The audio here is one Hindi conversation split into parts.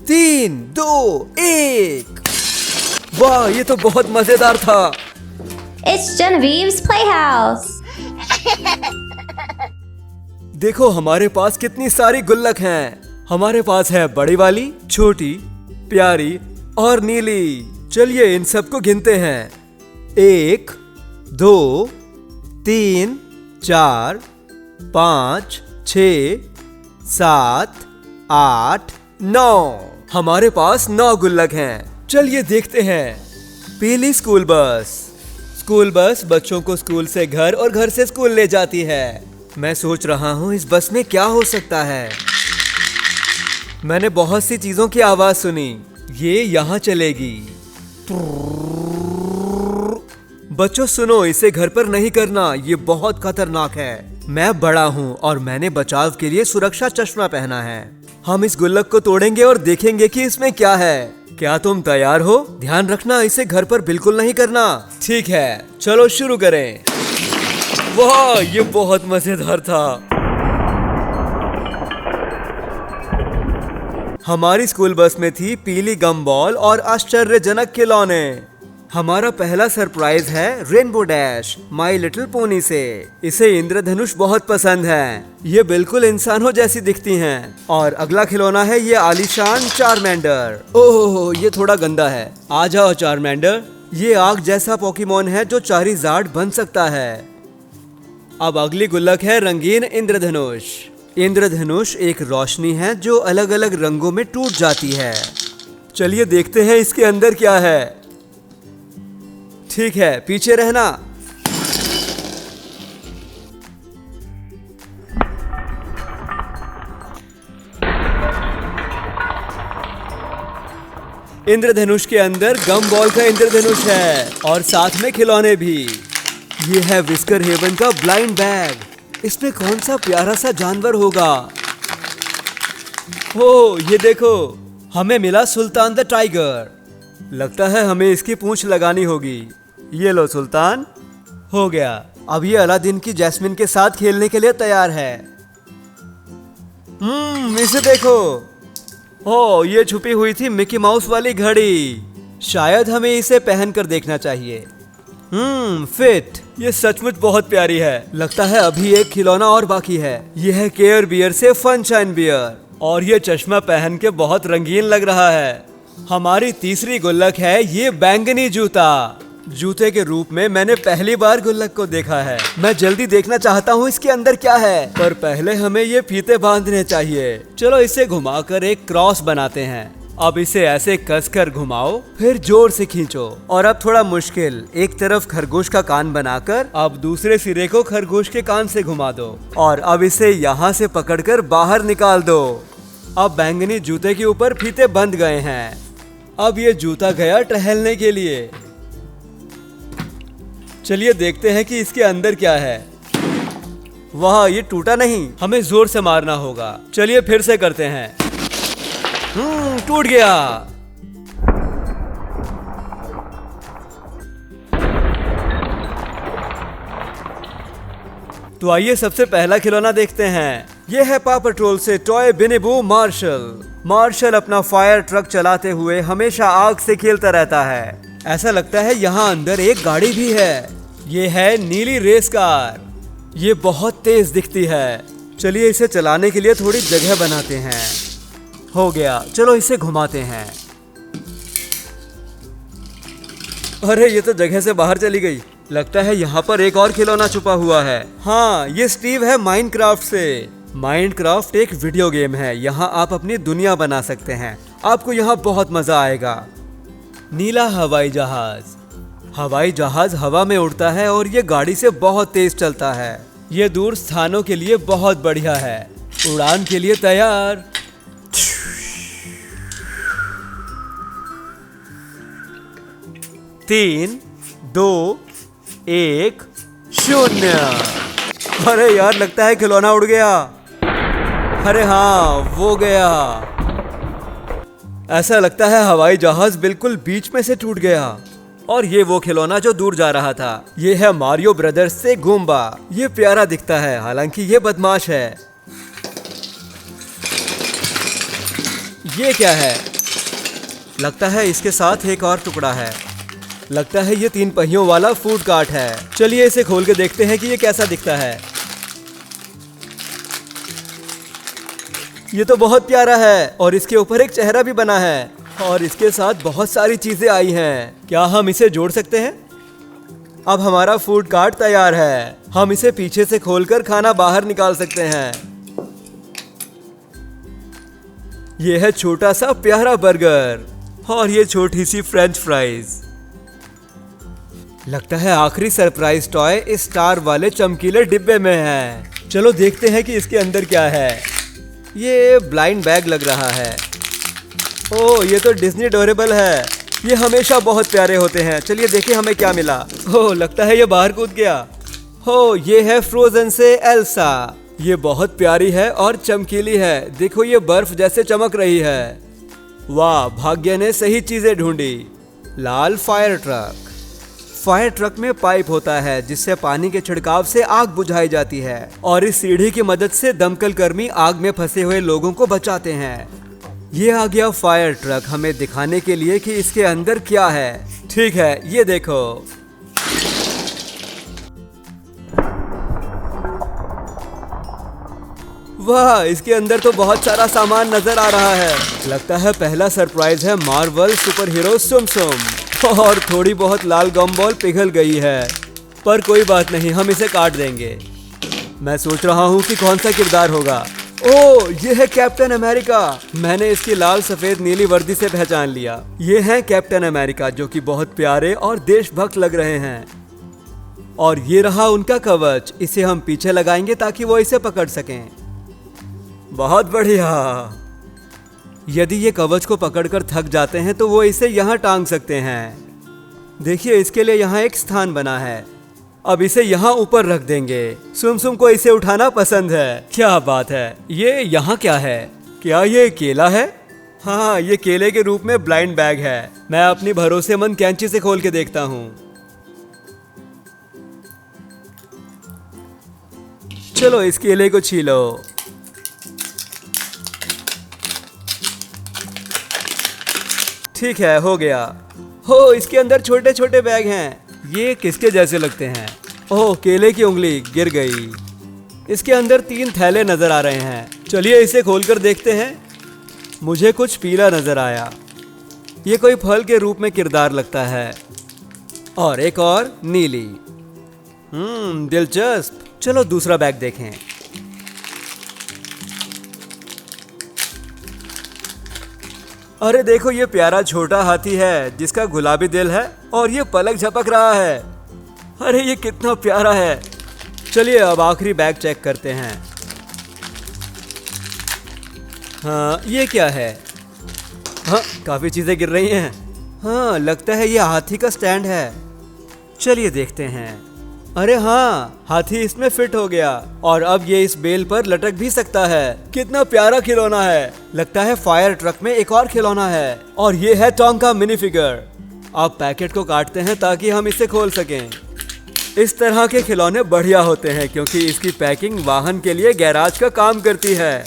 3, 2, 1। वाह, ये तो बहुत मजेदार था। It's Genevieve's Playhouse. देखो हमारे पास कितनी सारी गुल्लक हैं। हमारे पास है बड़ी वाली, छोटी, प्यारी और नीली। चलिए इन सबको गिनते हैं। 1, 2, 3, 4, 5, 6, 7, 8, 9। हमारे पास 9 गुल्लक हैं। चलिए देखते हैं। पीली स्कूल बस। स्कूल बस बच्चों को स्कूल से घर और घर से स्कूल ले जाती है। मैं सोच रहा हूँ इस बस में क्या हो सकता है। मैंने बहुत सी चीजों की आवाज सुनी। ये यहाँ चलेगी। बच्चों सुनो, इसे घर पर नहीं करना, ये बहुत खतरनाक है। मैं बड़ा हूँ और मैंने बचाव के लिए सुरक्षा चश्मा पहना है। हम इस गुल्लक को तोड़ेंगे और देखेंगे कि इसमें क्या है। क्या तुम तैयार हो? ध्यान रखना, इसे घर पर बिल्कुल नहीं करना। ठीक है, चलो शुरू करें। वाह, ये बहुत मजेदार था। हमारी स्कूल बस में थी पीली गम बॉल और आश्चर्यजनक खिलौने। हमारा पहला सरप्राइज है Rainbow Dash My Little Pony से। इसे इंद्रधनुष बहुत पसंद है। ये बिल्कुल इंसानों जैसी दिखती हैं। और अगला खिलौना है ये आलीशान चारमेंडर। ओह, ये थोड़ा गंदा है। आ जाओ चारमेंडर। ये आग जैसा पोकेमोन है जो चारिज़ार्ड बन सकता है। अब अगली गुल्लक है रंगीन इंद्रधनुष। इंद्रधनुष एक रोशनी है जो अलग अलग रंगों में टूट जाती है। चलिए देखते हैं इसके अंदर क्या है। ठीक है, पीछे रहना। इंद्रधनुष के अंदर गम बॉल का इंद्रधनुष है और साथ में खिलौने भी। ये है विस्कर हेवन का ब्लाइंड बैग। इसमें कौन सा प्यारा सा जानवर होगा? हो, ये देखो, हमें मिला सुल्तान द टाइगर। लगता है हमें इसकी पूंछ लगानी होगी। ये लो सुल्तान, हो गया। अब ये अलादीन की जैस्मिन के साथ खेलने के लिए तैयार है। इसे देखो। ओ, ये छुपी हुई थी मिकी माउस वाली घड़ी। शायद हमें इसे पहन कर देखना चाहिए। फिट। ये सचमुच बहुत प्यारी है। लगता है अभी एक खिलौना और बाकी है। यह है केयर बियर से फनशाइन बियर। और ये चश्मा पहन के बहुत रंगीन लग रहा है। हमारी तीसरी गुल्लक है ये बैंगनी जूता। जूते के रूप में मैंने पहली बार गुल्लक को देखा है। मैं जल्दी देखना चाहता हूँ इसके अंदर क्या है, पर पहले हमें ये फीते बांधने चाहिए। चलो इसे घुमाकर एक क्रॉस बनाते हैं। अब इसे ऐसे कसकर घुमाओ, फिर जोर से खींचो। और अब थोड़ा मुश्किल, एक तरफ खरगोश का कान बनाकर अब दूसरे सिरे को खरगोश के कान से घुमा दो। और अब इसे यहाँ से पकड़कर बाहर निकाल दो। अब बैंगनी जूते के ऊपर फीते बंध गए हैं। अब ये जूता गया टहलने के लिए। चलिए देखते हैं कि इसके अंदर क्या है। वाह, ये टूटा नहीं, हमें जोर से मारना होगा। चलिए फिर से करते हैं। टूट गया। तो आइए सबसे पहला खिलौना देखते हैं। यह है पॉ पेट्रोल से टॉय बिनीबू मार्शल। मार्शल अपना फायर ट्रक चलाते हुए हमेशा आग से खेलता रहता है। ऐसा लगता है यहाँ अंदर एक गाड़ी भी है। ये है नीली रेस कार। ये बहुत तेज दिखती है। चलिए इसे चलाने के लिए थोड़ी जगह बनाते हैं। हो गया, चलो इसे घुमाते हैं। अरे ये तो जगह से बाहर चली गई। लगता है यहाँ पर एक और खिलौना छुपा हुआ है। हाँ, ये स्टीव है माइनक्राफ्ट से। माइनक्राफ्ट एक वीडियो गेम है। यहाँ आप अपनी दुनिया बना सकते हैं। आपको यहाँ बहुत मजा आएगा। नीला हवाई जहाज। हवाई जहाज हवा में उड़ता है और ये गाड़ी से बहुत तेज चलता है। ये दूर स्थानों के लिए बहुत बढ़िया है। उड़ान के लिए तैयार। 3, 2, 1, 0। अरे यार, लगता है खिलौना उड़ गया। अरे हाँ, वो गया। ऐसा लगता है हवाई जहाज बिल्कुल बीच में से टूट गया। और ये वो खिलौना जो दूर जा रहा था। ये है मारियो ब्रदर्स से गुम्बा। ये प्यारा दिखता है, हालांकि ये बदमाश है। ये क्या है? लगता है इसके साथ एक और टुकड़ा है। लगता है ये 3 पहियों वाला फूड कार्ट है। चलिए इसे खोल के देखते हैं कि ये कैसा दिखता है। ये तो बहुत प्यारा है और इसके ऊपर एक चेहरा भी बना है और इसके साथ बहुत सारी चीजें आई हैं। क्या हम इसे जोड़ सकते हैं? अब हमारा फूड कार्ट तैयार है। हम इसे पीछे से खोलकर खाना बाहर निकाल सकते हैं। यह है छोटा सा प्यारा बर्गर और ये छोटी सी फ्रेंच फ्राइज। लगता है आखिरी सरप्राइज टॉय इस स्टार वाले चमकीले डिब्बे में है। चलो देखते हैं कि इसके अंदर क्या है। ये ब्लाइंड बैग लग रहा है। ओह, ये तो डिज्नी डोरेबल है। ये हमेशा बहुत प्यारे होते हैं। चलिए देखें हमें क्या मिला। ओह, लगता है ये बाहर कूद गया। हो, ये है फ्रोजन से एल्सा। ये बहुत प्यारी है और चमकीली है। देखो ये बर्फ जैसे चमक रही है। वाह, भाग्य ने सही चीजें ढूंढी। लाल फायर ट्रक। फायर ट्रक में पाइप होता है जिससे पानी के छिड़काव से आग बुझाई जाती है और इस सीढ़ी की मदद से दमकल कर्मी आग में फंसे हुए लोगों को बचाते हैं। ये आ गया फायर ट्रक हमें दिखाने के लिए कि इसके अंदर क्या है। ठीक है, ये देखो। वाह, इसके अंदर तो बहुत सारा सामान नजर आ रहा है। लगता है पहला सरप्राइज है मार्वल सुपर हीरो सुम सुम और थोड़ी बहुत लाल गम बॉल पिघल गई है, पर कोई बात नहीं, हम इसे काट देंगे। मैं सोच रहा हूँ कि कौन सा किरदार होगा। ओह, ये है कैप्टन अमेरिका। मैंने इसकी लाल सफेद नीली वर्दी से पहचान लिया। ये है कैप्टन अमेरिका जो कि बहुत प्यारे और देशभक्त लग रहे हैं। और ये रहा उनका कवच। इसे हम पीछे लगाएंगे ताकि वो इसे पकड़ सकें। बहुत बढ़िया। यदि ये कवच को पकड़कर थक जाते हैं तो वो इसे यहाँ टांग सकते हैं। देखिए, इसके लिए यहाँ एक स्थान बना है। अब इसे यहाँ ऊपर रख देंगे। सुम सुम को इसे उठाना पसंद है। क्या बात है। ये यहाँ क्या है? क्या ये केला है? हाँ, ये केले के रूप में ब्लाइंड बैग है। मैं अपनी भरोसेमंद कैंची से खोल के देखता हूँ। चलो इस केले को छीलो। ठीक है, हो गया। हो, इसके अंदर छोटे छोटे बैग हैं। ये किसके जैसे लगते हैं? ओह, केले की उंगली गिर गई। इसके अंदर 3 थैले नजर आ रहे हैं। चलिए इसे खोलकर देखते हैं। मुझे कुछ पीला नजर आया। ये कोई फल के रूप में किरदार लगता है। और एक और नीली। दिलचस्प। चलो दूसरा बैग देखें। अरे देखो, ये प्यारा छोटा हाथी है जिसका गुलाबी दिल है और ये पलक झपक रहा है। अरे ये कितना प्यारा है। चलिए अब आखिरी बैग चेक करते हैं। हाँ, ये क्या है? हाँ, काफी चीजें गिर रही हैं। हाँ, लगता है ये हाथी का स्टैंड है। चलिए देखते हैं। अरे हाँ, हाथी इसमें फिट हो गया और अब ये इस बेल पर लटक भी सकता है। कितना प्यारा खिलौना है। लगता है फायर ट्रक में एक और खिलौना है और ये है टॉम का मिनी फिगर। अब पैकेट को काटते हैं ताकि हम इसे खोल सकें। इस तरह के खिलौने बढ़िया होते हैं क्योंकि इसकी पैकिंग वाहन के लिए गैराज का काम करती है।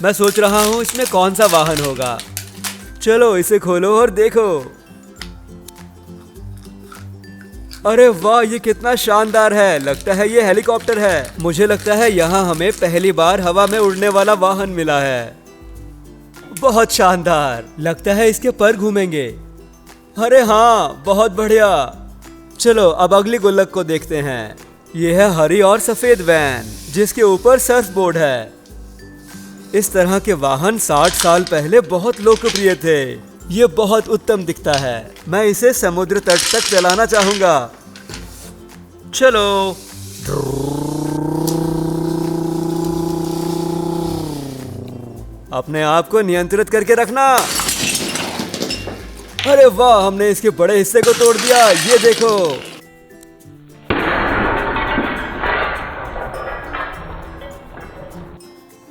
मैं सोच रहा हूँ इसमें कौन सा वाहन होगा। चलो इसे खोलो और देखो। अरे वाह, ये कितना शानदार है। लगता है ये हेलीकॉप्टर है। मुझे लगता है यहाँ हमें पहली बार हवा में उड़ने वाला वाहन मिला है। बहुत शानदार। लगता है इसके पर घूमेंगे। अरे हाँ, बहुत बढ़िया। चलो अब अगली गुल्लक को देखते हैं। ये है हरी और सफेद वैन जिसके ऊपर सर्फ बोर्ड है। इस तरह के वाहन 60 साल पहले बहुत लोकप्रिय थे। ये बहुत उत्तम दिखता है। मैं इसे समुद्र तट तक चलाना चाहूंगा। चलो। अपने आप को नियंत्रित करके रखना। अरे वाह, हमने इसके बड़े हिस्से को तोड़ दिया। ये देखो।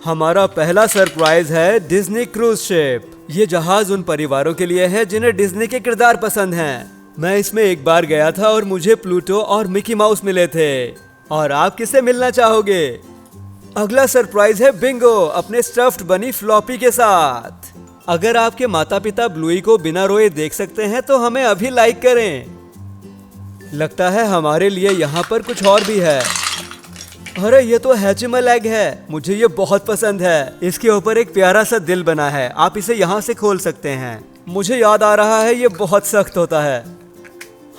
हमारा पहला सरप्राइज है डिज्नी क्रूज शिप। ये जहाज उन परिवारों के लिए है जिन्हें डिज्नी के किरदार पसंद हैं। मैं इसमें एक बार गया था और मुझे प्लूटो और मिकी माउस मिले थे। और आप किससे मिलना चाहोगे? अगला सरप्राइज है बिंगो अपने स्टफ्ड बनी फ्लॉपी के साथ। अगर आपके माता पिता ब्लूई को बिना रोए देख सकते हैं तो हमें अभी लाइक करें। लगता है हमारे लिए यहाँ पर कुछ और भी है। अरे ये तो हैचिमल एग है, मुझे ये बहुत पसंद है। इसके ऊपर एक प्यारा सा दिल बना है, आप इसे यहाँ से खोल सकते हैं। मुझे याद आ रहा है ये बहुत सख्त होता है।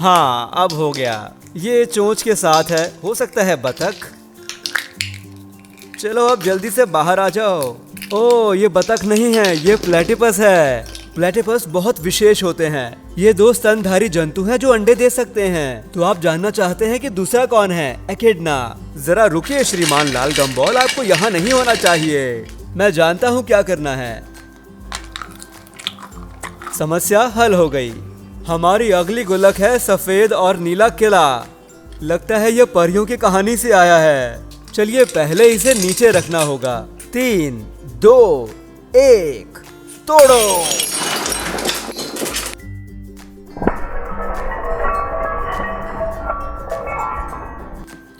हाँ अब हो गया। ये चोंच के साथ है, हो सकता है बतख। चलो अब जल्दी से बाहर आ जाओ। ओह ये बतख नहीं है, ये प्लेटिपस है। प्लेटिपस बहुत विशेष होते हैं। ये दो स्तनधारी जंतु हैं जो अंडे दे सकते हैं। तो आप जानना चाहते हैं कि दूसरा कौन है? एकिडना। जरा रुकिए श्रीमान लाल गम्बॉल, आपको यहाँ नहीं होना चाहिए। मैं जानता हूँ क्या करना है। समस्या हल हो गई। हमारी अगली गुल्लक है सफेद और नीला किला। लगता है ये परियों की कहानी से आया है। चलिए पहले इसे नीचे रखना होगा। 3, 2, 1 तोड़ो।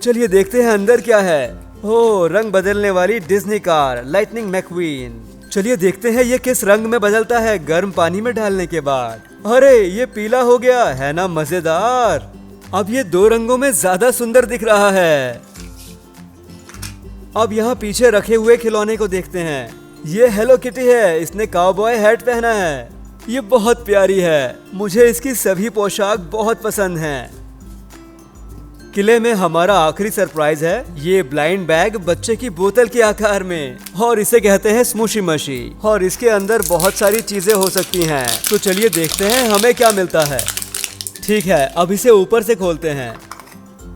चलिए देखते हैं अंदर क्या है। ओह रंग बदलने वाली डिज्नी कार लाइटनिंग मैकवीन। चलिए देखते हैं ये किस रंग में बदलता है गर्म पानी में डालने के बाद। अरे ये पीला हो गया है ना, मजेदार। अब ये दो रंगों में ज्यादा सुंदर दिख रहा है। अब यहाँ पीछे रखे हुए खिलौने को देखते हैं। ये हेलो किटी है, इसने काउबॉय हैट पहना है। ये बहुत प्यारी है, मुझे इसकी सभी पोशाक बहुत पसंद हैं। किले में हमारा आखिरी सरप्राइज है ये ब्लाइंड बैग बच्चे की बोतल के आकार में, और इसे कहते हैं स्मूशी मशी। और इसके अंदर बहुत सारी चीजें हो सकती हैं। तो चलिए देखते हैं हमें क्या मिलता है। ठीक है अब इसे ऊपर से खोलते हैं।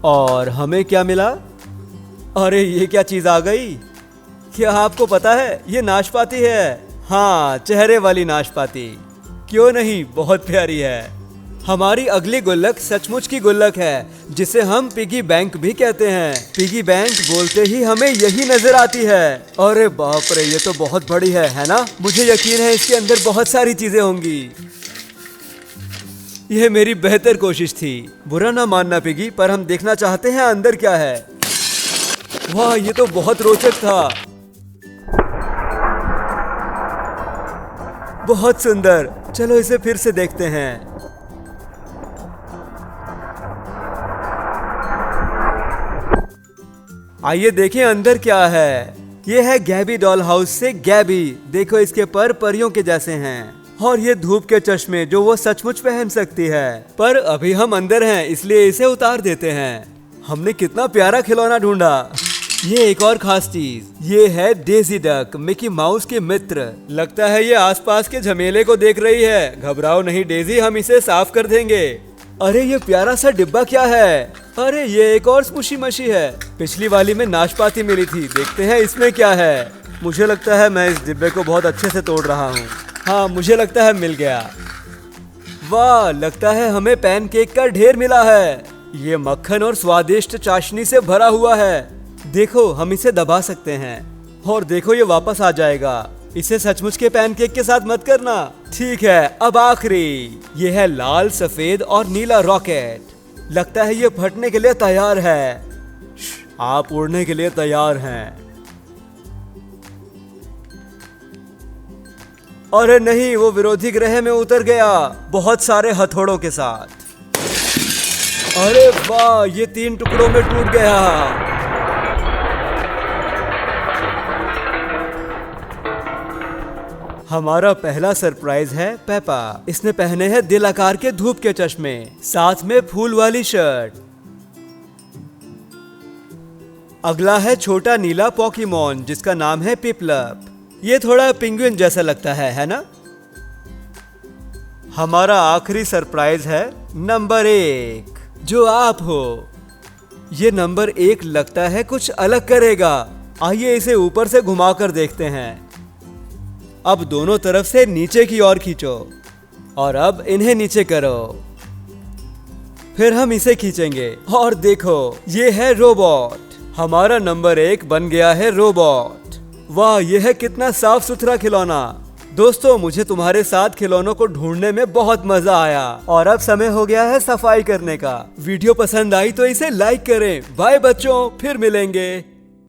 और हमें क्या मिला? अरे ये क्या चीज आ गई? क्या आपको पता है ये नाशपाती है। हाँ चेहरे वाली नाशपाती। क्यों नहीं, बहुत प्यारी है। हमारी अगली गुल्लक सचमुच की गुल्लक है जिसे हम पिगी बैंक भी कहते हैं। पिगी बैंक बोलते ही हमें यही नजर आती है। अरे बाप रे ये तो बहुत बड़ी है ना? मुझे यकीन है इसके अंदर बहुत सारी चीजें होंगी। यह मेरी बेहतर कोशिश थी, बुरा ना मानना पिगी, पर हम देखना चाहते हैं अंदर क्या है। वाह ये तो बहुत रोचक था। बहुत सुंदर। चलो इसे फिर से देखते हैं। आइए देखें अंदर क्या है। ये है गैबी डॉल हाउस से गैबी। देखो इसके पर परियों के जैसे हैं। और ये धूप के चश्मे जो वो सचमुच पहन सकती है। पर अभी हम अंदर हैं इसलिए इसे उतार देते हैं। हमने कितना प्यारा खिलौना ढूंढा। ये एक और खास चीज, ये है डेजी डक, मिकी माउस के मित्र। लगता है ये आसपास के झमेले को देख रही है। घबराओ नहीं डेजी, हम इसे साफ कर देंगे। अरे ये प्यारा सा डिब्बा क्या है? अरे ये एक और स्मूशी मशी है। पिछली वाली में नाशपाती मिली थी, देखते हैं इसमें क्या है। मुझे लगता है मैं इस डिब्बे को बहुत अच्छे से तोड़ रहा हूँ। हाँ मुझे लगता है मिल गया। वाह लगता है हमें पैनकेक का ढेर मिला है। ये मक्खन और स्वादिष्ट चाशनी से भरा हुआ है। देखो हम इसे दबा सकते हैं और देखो ये वापस आ जाएगा। इसे सचमुच के पैनकेक के साथ मत करना। ठीक है अब आखिरी, ये है लाल सफेद और नीला रॉकेट। लगता है ये फटने के लिए तैयार है। आप उड़ने के लिए तैयार हैं। अरे नहीं, वो विरोधी ग्रह में उतर गया बहुत सारे हथौड़ों के साथ। अरे वाह ये 3 टुकड़ों में टूट गया। हमारा पहला सरप्राइज है पेपा। इसने पहने हैं दिल आकार के धूप के चश्मे, साथ में फूल वाली शर्ट। अगला है छोटा नीला पोकेमॉन जिसका नाम है पिपलप। ये थोड़ा पेंगुइन जैसा लगता है ना? हमारा आखिरी सरप्राइज है नंबर 1 जो आप हो। ये नंबर 1 लगता है कुछ अलग करेगा। आइए इसे ऊपर से घुमाकर देखते हैं। अब दोनों तरफ से नीचे की ओर खींचो और अब इन्हें नीचे करो। फिर हम इसे खींचेंगे और देखो ये है रोबोट। हमारा नंबर 1 बन गया है रोबोट। वाह यह है कितना साफ सुथरा खिलौना। दोस्तों मुझे तुम्हारे साथ खिलौनों को ढूंढने में बहुत मजा आया और अब समय हो गया है सफाई करने का। वीडियो पसंद आई तो इसे लाइक करें। बाय बच्चों, फिर मिलेंगे।